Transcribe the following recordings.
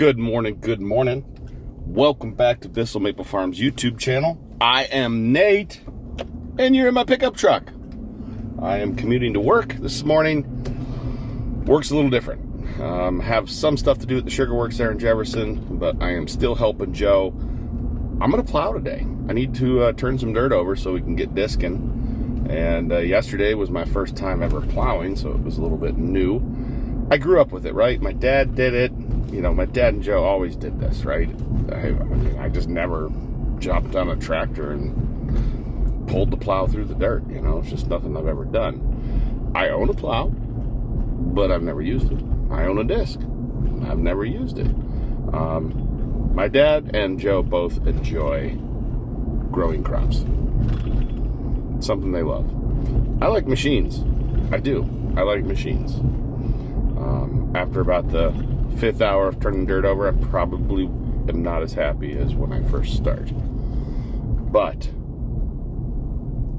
Good morning. Welcome back to Bissell Maple Farms YouTube channel. I am Nate, and you're in my pickup truck. I am commuting to work this morning. Work's a little different. Have some stuff to do at the sugar works there in Jefferson, but I am still helping Joe. I'm gonna plow today. I need to turn some dirt over so we can get disking. And yesterday was my first time ever plowing, so it was a little bit new. I grew up with it, right? My dad did it. You know, my dad and Joe always did this, right? I just never jumped on a tractor and pulled the plow through the dirt. You know, it's just nothing I've ever done. I own a plow, but I've never used it. I own a disc. I've never used it. My dad and Joe both enjoy growing crops. It's something they love. I like machines. I do. I like machines. After about the 5th hour of turning dirt over, I probably am not as happy as when I first start. But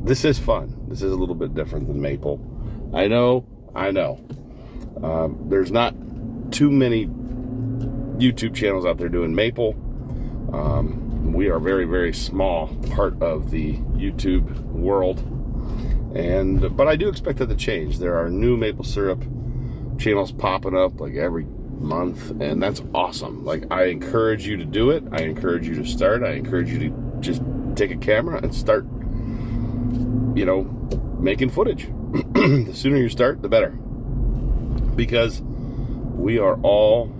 this is fun. This is a little bit different than maple. I know. There's not too many YouTube channels out there doing maple. We are a very, very small part of the YouTube world. But I do expect that to change. There are new maple syrup channels popping up like every month, and that's awesome. Like, I encourage you to do it. I encourage you to start. I encourage you to just take a camera and start, you know, making footage. The sooner you start, the better. Because we are all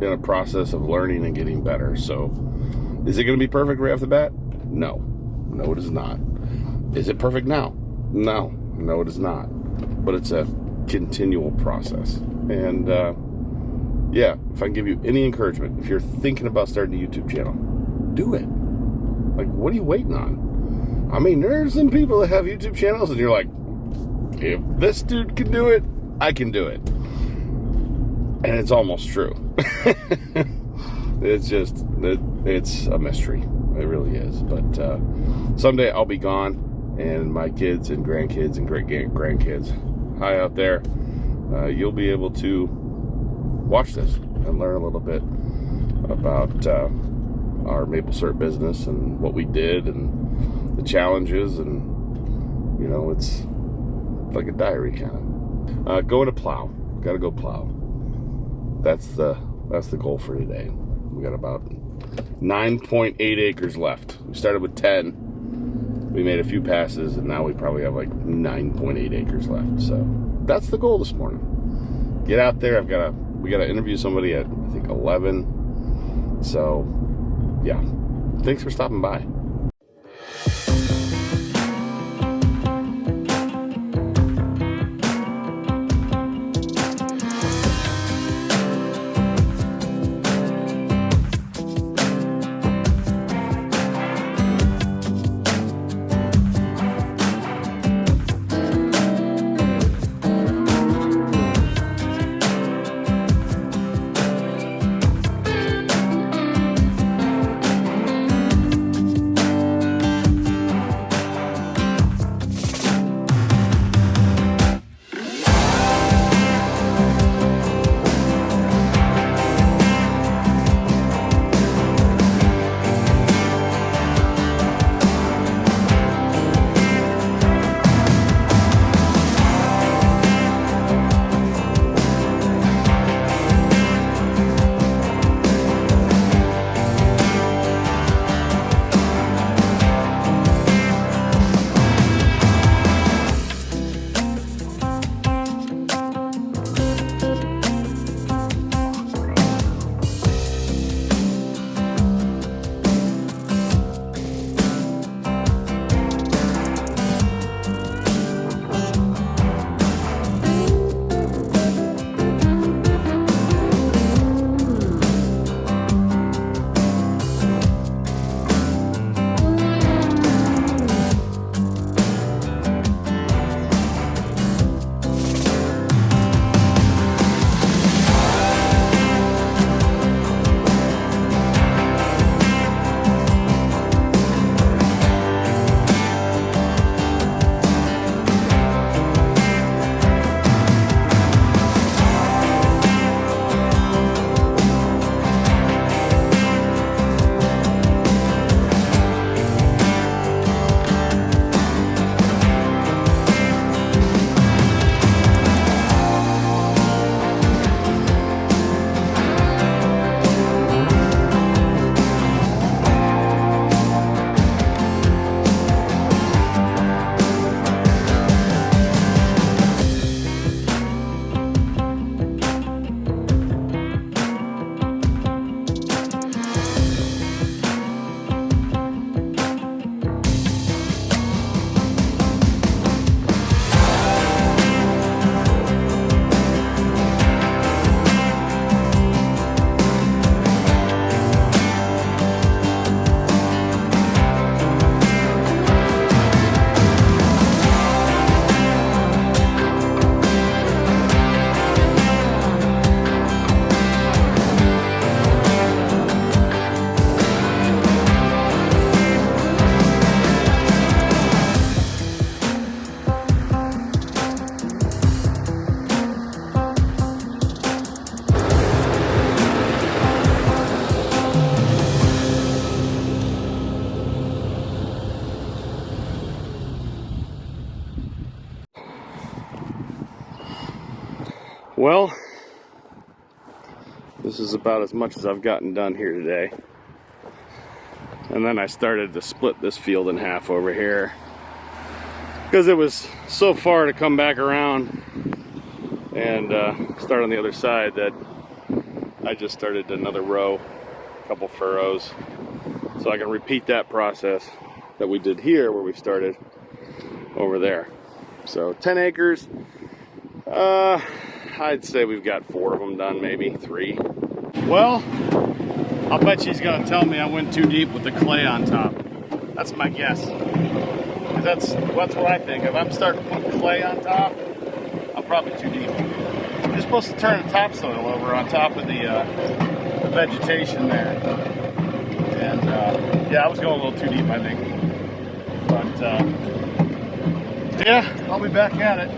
in a process of learning and getting better. So, is it going to be perfect right off the bat? No. No, it is not. Is it perfect now? No. No, it is not. But it's a continual process. And, yeah, if I can give you any encouragement, if you're thinking about starting a YouTube channel, do it. Like, what are you waiting on? I mean, there's some people that have YouTube channels, and you're like, if this dude can do it, I can do it. And it's almost true. It's just, it's a mystery. It really is. But someday I'll be gone, and my kids and grandkids and great-grandkids, hi out there, you'll be able to watch this and learn a little bit about our maple syrup business and what we did and the challenges, and you know, it's like a diary kind of. Going to plow. Gotta go plow. That's the goal for today. We got about 9.8 acres left. We started with 10. We made a few passes, and now we probably have like 9.8 acres left. So that's the goal this morning. Get out there. We got to interview somebody at, I think, 11. So, yeah. Thanks for stopping by. Well, this is about as much as I've gotten done here today. And then I started to split this field in half over here because it was so far to come back around and start on the other side that I just started another row, a couple furrows, so I can repeat that process that we did here where we started over there. So 10 acres, I'd say we've got 4 of them done, maybe 3. Well, I'll bet she's gonna tell me I went too deep with the clay on top. That's my guess. That's what I think. If I'm starting to put clay on top, I'm probably too deep. You're supposed to turn the topsoil over on top of the vegetation there. And yeah, I was going a little too deep, I think. But yeah, I'll be back at it.